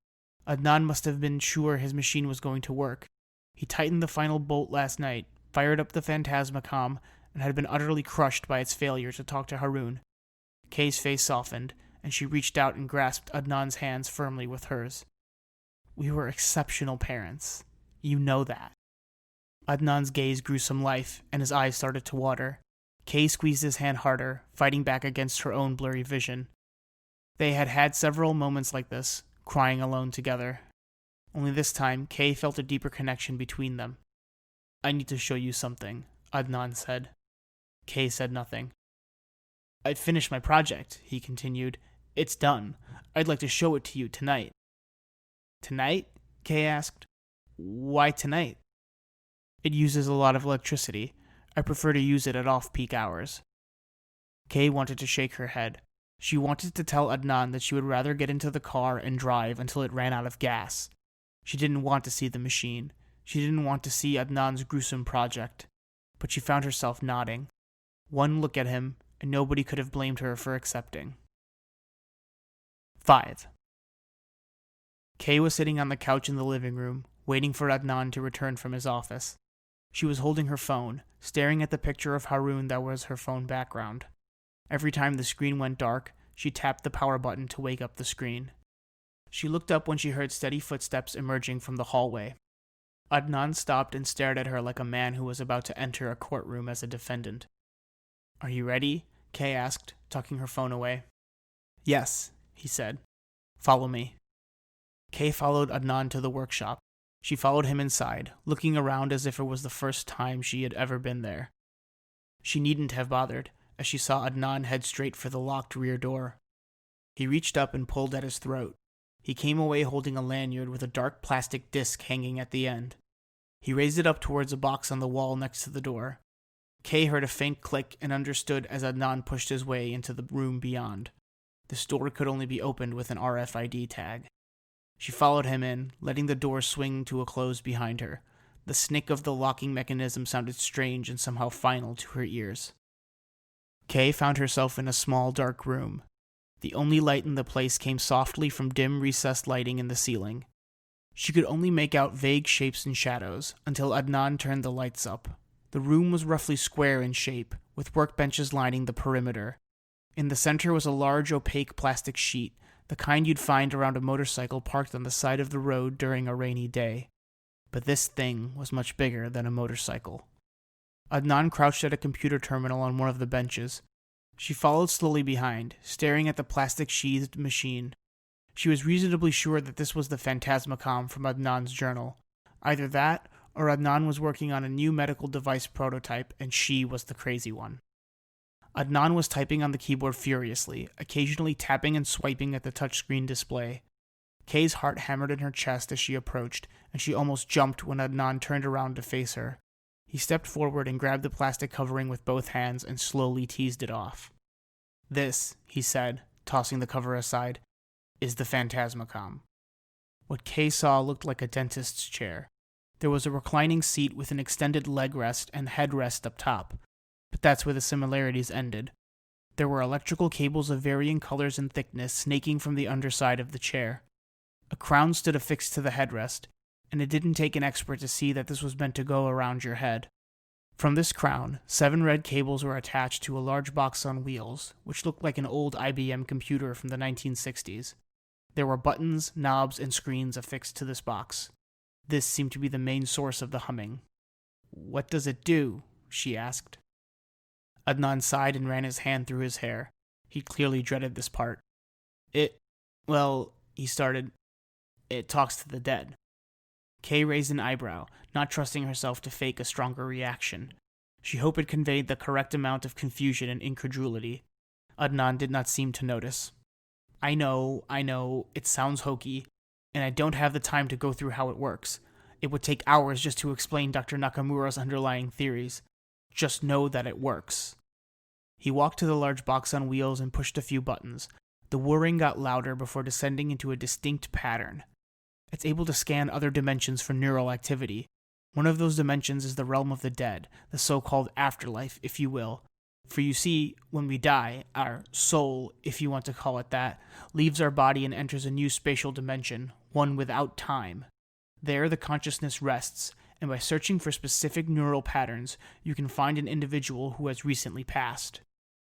Adnan must have been sure his machine was going to work. He tightened the final bolt last night, fired up the Fantasmacomm, and had been utterly crushed by its failure to talk to Harun. Kay's face softened, and she reached out and grasped Adnan's hands firmly with hers. "We were exceptional parents. You know that." Adnan's gaze grew some life, and his eyes started to water. Kay squeezed his hand harder, fighting back against her own blurry vision. They had had several moments like this, crying alone together. Only this time, Kay felt a deeper connection between them. "I need to show you something," Adnan said. Kay said nothing. "I've finished my project," he continued. "It's done. I'd like to show it to you tonight." "Tonight?" Kay asked. "Why tonight?" "It uses a lot of electricity. I prefer to use it at off-peak hours." Kay wanted to shake her head. She wanted to tell Adnan that she would rather get into the car and drive until it ran out of gas. She didn't want to see the machine. She didn't want to see Adnan's gruesome project. But she found herself nodding. One look at him, and nobody could have blamed her for accepting. 5. Kay was sitting on the couch in the living room, waiting for Adnan to return from his office. She was holding her phone, staring at the picture of Haroon that was her phone background. Every time the screen went dark, she tapped the power button to wake up the screen. She looked up when she heard steady footsteps emerging from the hallway. Adnan stopped and stared at her like a man who was about to enter a courtroom as a defendant. "Are you ready?" Kay asked, tucking her phone away. "Yes," he said. "Follow me." Kay followed Adnan to the workshop. She followed him inside, looking around as if it was the first time she had ever been there. She needn't have bothered, as she saw Adnan head straight for the locked rear door. He reached up and pulled at his throat. He came away holding a lanyard with a dark plastic disc hanging at the end. He raised it up towards a box on the wall next to the door. Kay heard a faint click and understood as Adnan pushed his way into the room beyond. This door could only be opened with an RFID tag. She followed him in, letting the door swing to a close behind her. The snick of the locking mechanism sounded strange and somehow final to her ears. Kay found herself in a small, dark room. The only light in the place came softly from dim, recessed lighting in the ceiling. She could only make out vague shapes and shadows, until Adnan turned the lights up. The room was roughly square in shape, with workbenches lining the perimeter. In the center was a large, opaque plastic sheet, the kind you'd find around a motorcycle parked on the side of the road during a rainy day. But this thing was much bigger than a motorcycle. Adnan crouched at a computer terminal on one of the benches. She followed slowly behind, staring at the plastic-sheathed machine. She was reasonably sure that this was the Fantasmacomm from Adnan's journal. Either that, or Adnan was working on a new medical device prototype, and she was the crazy one. Adnan was typing on the keyboard furiously, occasionally tapping and swiping at the touchscreen display. Kay's heart hammered in her chest as she approached, and she almost jumped when Adnan turned around to face her. He stepped forward and grabbed the plastic covering with both hands and slowly teased it off. "This," he said, tossing the cover aside, "is the Fantasmacomm." What Kay saw looked like a dentist's chair. There was a reclining seat with an extended leg rest and head rest up top, but that's where the similarities ended. There were electrical cables of varying colors and thickness snaking from the underside of the chair. A crown stood affixed to the headrest, and it didn't take an expert to see that this was meant to go around your head. From this crown, 7 red cables were attached to a large box on wheels, which looked like an old IBM computer from the 1960s. There were buttons, knobs, and screens affixed to this box. This seemed to be the main source of the humming. "What does it do?" she asked. Adnan sighed and ran his hand through his hair. He clearly dreaded this part. Well, he started. "It talks to the dead." Kay raised an eyebrow, not trusting herself to fake a stronger reaction. She hoped it conveyed the correct amount of confusion and incredulity. Adnan did not seem to notice. I know, it sounds hokey, and I don't have the time to go through how it works. It would take hours just to explain Dr. Nakamura's underlying theories. Just know that it works." He walked to the large box on wheels and pushed a few buttons. The whirring got louder before descending into a distinct pattern. It's able to scan other dimensions for neural activity. One of those dimensions is the realm of the dead, the so-called afterlife, if you will. For you see, when we die, our soul, if you want to call it that, leaves our body and enters a new spatial dimension, one without time. There the consciousness rests, and by searching for specific neural patterns, you can find an individual who has recently passed.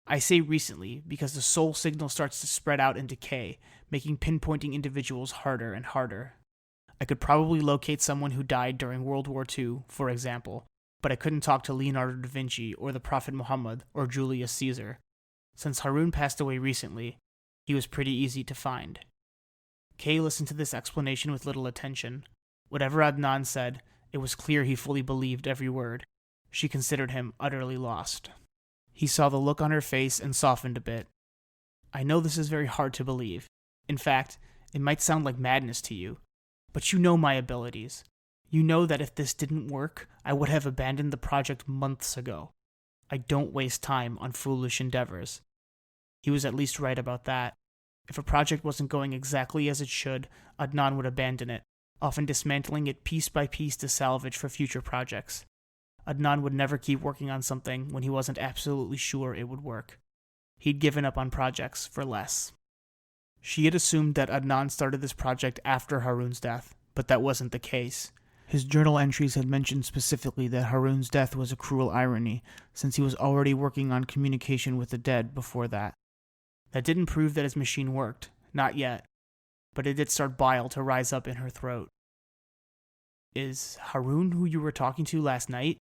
I say recently because the soul signal starts to spread out and decay, making pinpointing individuals harder and harder. I could probably locate someone who died during World War II, for example, but I couldn't talk to Leonardo da Vinci or the Prophet Muhammad or Julius Caesar. Since Haroon passed away recently, he was pretty easy to find. Kay listened to this explanation with little attention. Whatever Adnan said, it was clear he fully believed every word. She considered him utterly lost. He saw the look on her face and softened a bit. I know this is very hard to believe. In fact, it might sound like madness to you. But you know my abilities. You know that if this didn't work, I would have abandoned the project months ago. I don't waste time on foolish endeavors. He was at least right about that. If a project wasn't going exactly as it should, Adnan would abandon it, often dismantling it piece by piece to salvage for future projects. Adnan would never keep working on something when he wasn't absolutely sure it would work. He'd given up on projects for less. She had assumed that Adnan started this project after Harun's death, but that wasn't the case. His journal entries had mentioned specifically that Harun's death was a cruel irony, since he was already working on communication with the dead before that. That didn't prove that his machine worked, not yet, but it did start bile to rise up in her throat. Is Harun who you were talking to last night?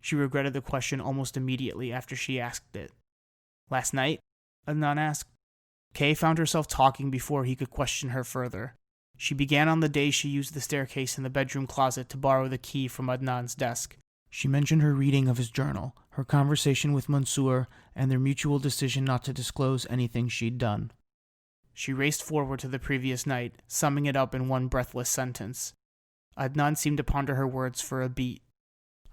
She regretted the question almost immediately after she asked it. Last night? Adnan asked. Kay found herself talking before he could question her further. She began on the day she used the staircase in the bedroom closet to borrow the key from Adnan's desk. She mentioned her reading of his journal, her conversation with Mansour, and their mutual decision not to disclose anything she'd done. She raced forward to the previous night, summing it up in one breathless sentence. Adnan seemed to ponder her words for a beat.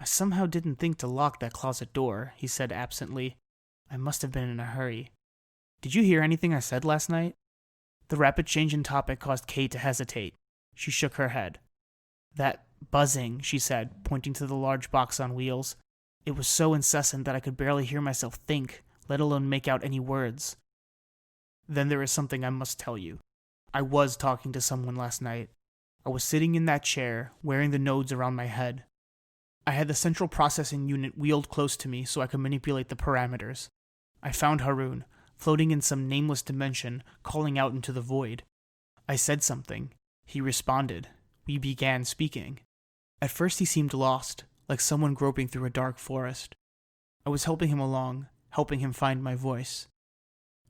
I somehow didn't think to lock that closet door, he said absently. I must have been in a hurry. Did you hear anything I said last night? The rapid change in topic caused Kay to hesitate. She shook her head. That buzzing, she said, pointing to the large box on wheels. It was so incessant that I could barely hear myself think, let alone make out any words. Then there is something I must tell you. I was talking to someone last night. I was sitting in that chair, wearing the nodes around my head. I had the central processing unit wheeled close to me so I could manipulate the parameters. I found Harun, floating in some nameless dimension, calling out into the void. I said something. He responded. We began speaking. At first he seemed lost, like someone groping through a dark forest. I was helping him along, helping him find my voice.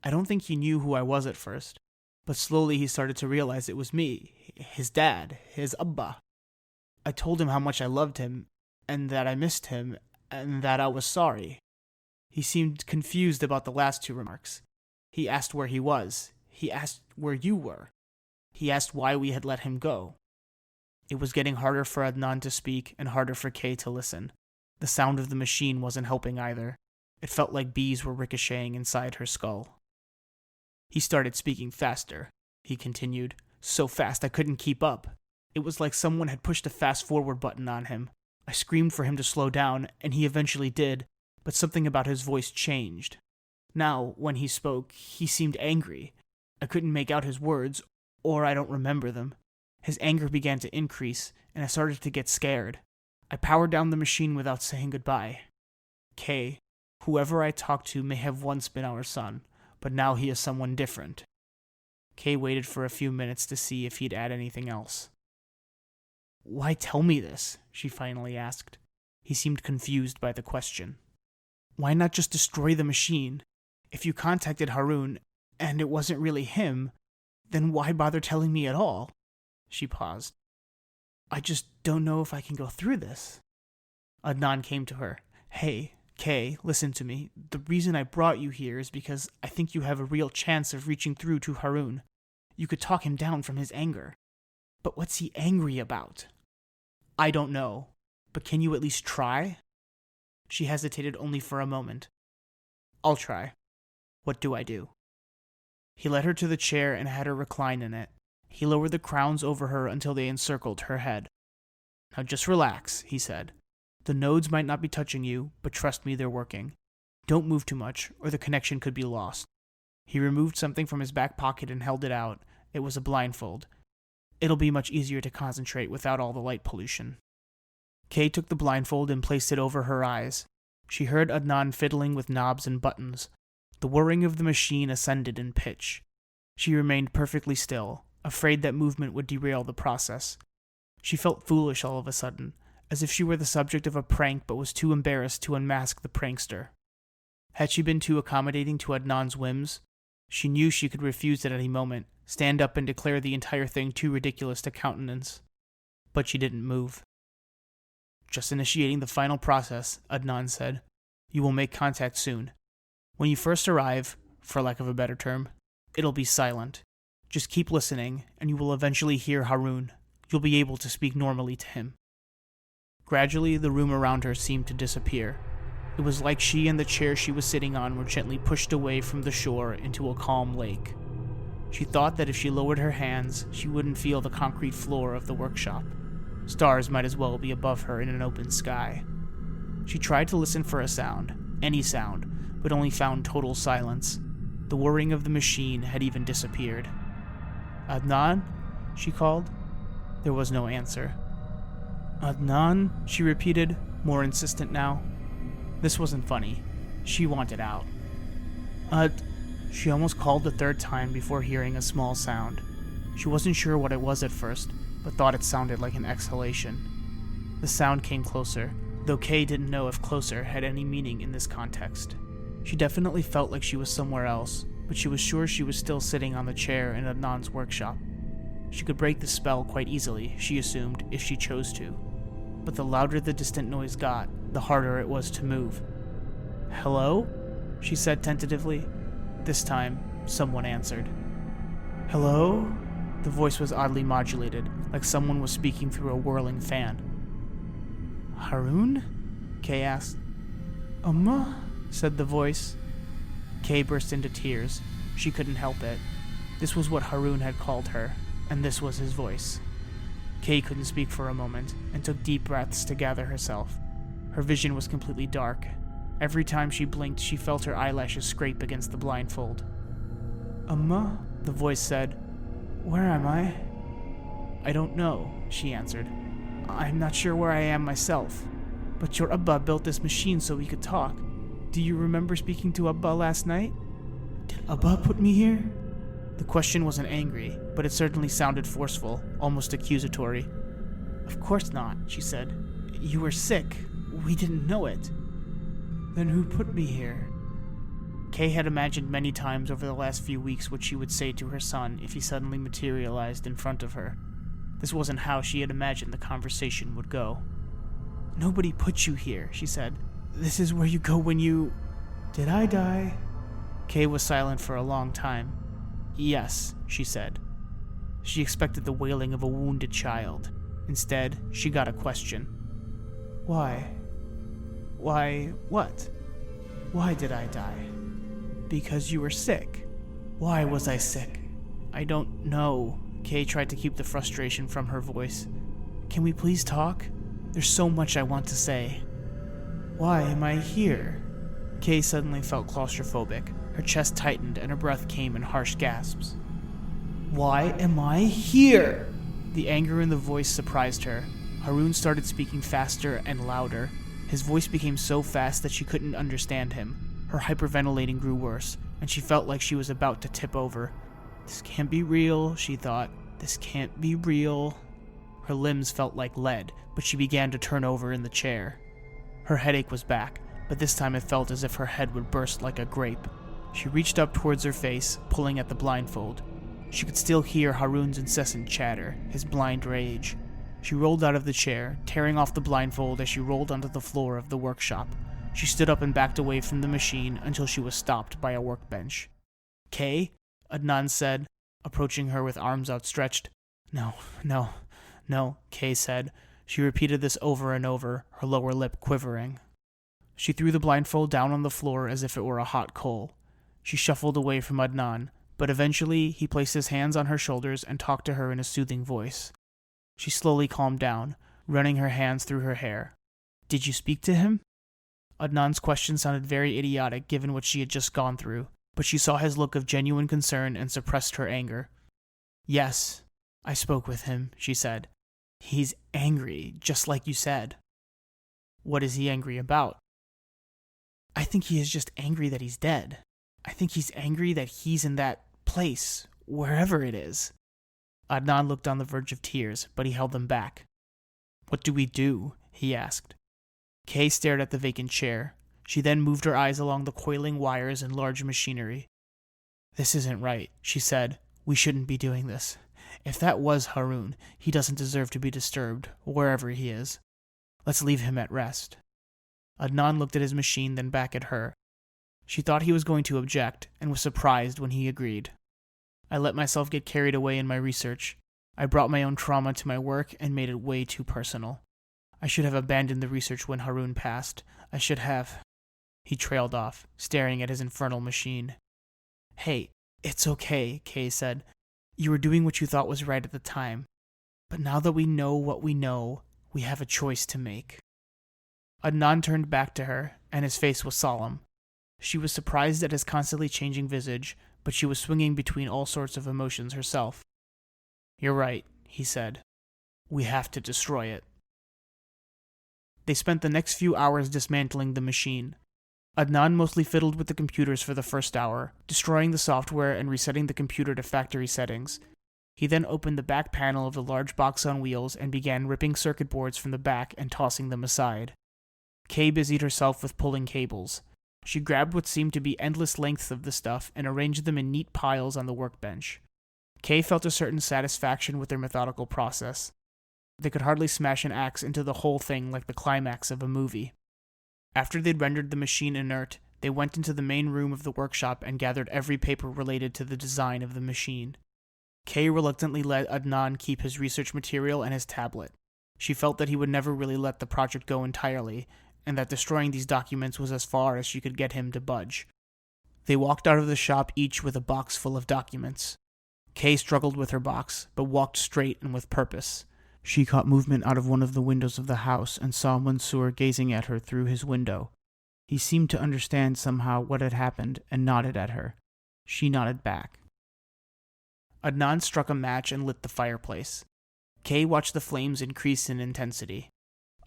I don't think he knew who I was at first, but slowly he started to realize it was me, his dad, his Abba. I told him how much I loved him, and that I missed him, and that I was sorry. He seemed confused about the last two remarks. He asked where he was. He asked where you were. He asked why we had let him go. It was getting harder for Adnan to speak and harder for Kay to listen. The sound of the machine wasn't helping either. It felt like bees were ricocheting inside her skull. He started speaking faster, he continued, so fast I couldn't keep up. It was like someone had pushed a fast-forward button on him. I screamed for him to slow down, and he eventually did, but something about his voice changed. Now, when he spoke, he seemed angry. I couldn't make out his words, or I don't remember them. His anger began to increase, and I started to get scared. I powered down the machine without saying goodbye. Kay, whoever I talked to may have once been our son, but now he is someone different. Kay waited for a few minutes to see if he'd add anything else. Why tell me this? She finally asked. He seemed confused by the question. Why not just destroy the machine? If you contacted Harun, and it wasn't really him, then why bother telling me at all? She paused. I just don't know if I can go through this. Adnan came to her. Hey, Kay, listen to me. The reason I brought you here is because I think you have a real chance of reaching through to Harun. You could talk him down from his anger. But what's he angry about? I don't know. But can you at least try? She hesitated only for a moment. I'll try. What do I do? He led her to the chair and had her recline in it. He lowered the crowns over her until they encircled her head. Now just relax, he said. The nodes might not be touching you, but trust me, they're working. Don't move too much, or the connection could be lost. He removed something from his back pocket and held it out. It was a blindfold. It'll be much easier to concentrate without all the light pollution. Kay took the blindfold and placed it over her eyes. She heard Adnan fiddling with knobs and buttons. The whirring of the machine ascended in pitch. She remained perfectly still, afraid that movement would derail the process. She felt foolish all of a sudden, as if she were the subject of a prank but was too embarrassed to unmask the prankster. Had she been too accommodating to Adnan's whims? She knew she could refuse at any moment, stand up and declare the entire thing too ridiculous to countenance. But she didn't move. "Just initiating the final process," Adnan said. "You will make contact soon. When you first arrive, for lack of a better term, it'll be silent. Just keep listening, and you will eventually hear Harun. You'll be able to speak normally to him." Gradually, the room around her seemed to disappear. It was like she and the chair she was sitting on were gently pushed away from the shore into a calm lake. She thought that if she lowered her hands, she wouldn't feel the concrete floor of the workshop. Stars might as well be above her in an open sky. She tried to listen for a sound, any sound, but only found total silence. The whirring of the machine had even disappeared. "Adnan?" she called. There was no answer. "Adnan?" she repeated, more insistent now. This wasn't funny. She wanted out. She almost called the third time before hearing a small sound. She wasn't sure what it was at first, but thought it sounded like an exhalation. The sound came closer, though Kay didn't know if closer had any meaning in this context. She definitely felt like she was somewhere else, but she was sure she was still sitting on the chair in Adnan's workshop. She could break the spell quite easily, she assumed, if she chose to. But the louder the distant noise got, the harder it was to move. "Hello?" she said tentatively. This time, someone answered. "Hello?" The voice was oddly modulated, like someone was speaking through a whirling fan. "Harun?" Kay asked. "Amma?" said the voice. Kay burst into tears. She couldn't help it. This was what Harun had called her, and this was his voice. Kay couldn't speak for a moment, and took deep breaths to gather herself. Her vision was completely dark. Every time she blinked, she felt her eyelashes scrape against the blindfold. "Amma?" the voice said. "Where am I?" "I don't know," she answered. "I'm not sure where I am myself. But your Abba built this machine so we could talk. Do you remember speaking to Abba last night? Did Abba put me here?" The question wasn't angry, but it certainly sounded forceful, almost accusatory. "Of course not," she said. "You were sick. We didn't know it." "Then who put me here?" Kay had imagined many times over the last few weeks what she would say to her son if he suddenly materialized in front of her. This wasn't how she had imagined the conversation would go. "Nobody put you here," she said. "This is where you go when you..." "Did I die?" Kay was silent for a long time. "Yes," she said. She expected the wailing of a wounded child. Instead, she got a question. "Why? Why, what? Why did I die?" "Because you were sick." "Why was I sick?" "I don't know." Kay tried to keep the frustration from her voice. "Can we please talk? There's so much I want to say." "Why am I here?" Kay suddenly felt claustrophobic. Her chest tightened and her breath came in harsh gasps. "Why am I here?" The anger in the voice surprised her. Harun started speaking faster and louder. His voice became so fast that she couldn't understand him. Her hyperventilating grew worse, and she felt like she was about to tip over. "This can't be real," she thought. "This can't be real." Her limbs felt like lead, but she began to turn over in the chair. Her headache was back, but this time it felt as if her head would burst like a grape. She reached up towards her face, pulling at the blindfold. She could still hear Harun's incessant chatter, his blind rage. She rolled out of the chair, tearing off the blindfold as she rolled onto the floor of the workshop. She stood up and backed away from the machine until she was stopped by a workbench. "Kay?" Adnan said, approaching her with arms outstretched. No, Kay said. She repeated this over and over, her lower lip quivering. She threw the blindfold down on the floor as if it were a hot coal. She shuffled away from Adnan, but eventually he placed his hands on her shoulders and talked to her in a soothing voice. She slowly calmed down, running her hands through her hair. "Did you speak to him?" Adnan's question sounded very idiotic given what she had just gone through, but she saw his look of genuine concern and suppressed her anger. "Yes, I spoke with him," she said. "He's angry, just like you said." "What is he angry about?" "I think he is just angry that he's dead. I think he's angry that he's in that place, wherever it is." Adnan looked on the verge of tears, but he held them back. "What do we do?" he asked. Kay stared at the vacant chair. She then moved her eyes along the coiling wires and large machinery. "This isn't right," she said. We shouldn't be doing this. If that was Harun, he doesn't deserve to be disturbed, wherever he is. Let's leave him at rest. Adnan looked at his machine, then back at her. She thought he was going to object, and was surprised when he agreed. I let myself get carried away in my research. I brought my own trauma to my work and made it way too personal. I should have abandoned the research when Harun passed. I should have. He trailed off, staring at his infernal machine. Hey, it's okay, Kay said. You were doing what you thought was right at the time. But now that we know what we know, we have a choice to make. Adnan turned back to her, and his face was solemn. She was surprised at his constantly changing visage, but she was swinging between all sorts of emotions herself. You're right, he said. We have to destroy it. They spent the next few hours dismantling the machine. Adnan mostly fiddled with the computers for the first hour, destroying the software and resetting the computer to factory settings. He then opened the back panel of the large box on wheels and began ripping circuit boards from the back and tossing them aside. Kay busied herself with pulling cables. She grabbed what seemed to be endless lengths of the stuff and arranged them in neat piles on the workbench. Kay felt a certain satisfaction with their methodical process. They could hardly smash an axe into the whole thing like the climax of a movie. After they'd rendered the machine inert, they went into the main room of the workshop and gathered every paper related to the design of the machine. Kay reluctantly let Adnan keep his research material and his tablet. She felt that he would never really let the project go entirely, and that destroying these documents was as far as she could get him to budge. They walked out of the shop each with a box full of documents. Kay struggled with her box, but walked straight and with purpose. She caught movement out of one of the windows of the house and saw Mansour gazing at her through his window. He seemed to understand somehow what had happened and nodded at her. She nodded back. Adnan struck a match and lit the fireplace. Kay watched the flames increase in intensity.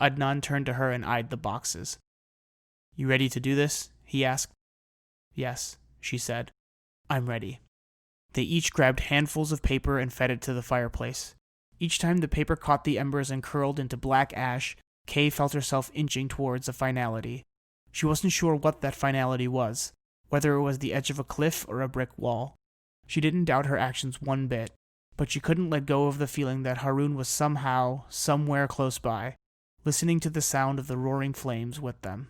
Adnan turned to her and eyed the boxes. You ready to do this? He asked. Yes, she said. I'm ready. They each grabbed handfuls of paper and fed it to the fireplace. Each time the paper caught the embers and curled into black ash, Kay felt herself inching towards a finality. She wasn't sure what that finality was, whether it was the edge of a cliff or a brick wall. She didn't doubt her actions one bit, but she couldn't let go of the feeling that Harun was somehow, somewhere close by, listening to the sound of the roaring flames with them.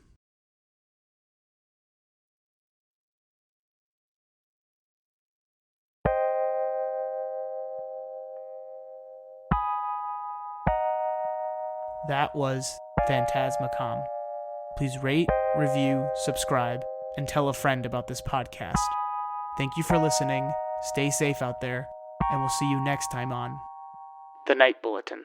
That was Fantasmacomm. Please rate, review, subscribe, and tell a friend about this podcast. Thank you for listening, stay safe out there, and we'll see you next time on The Night Bulletin.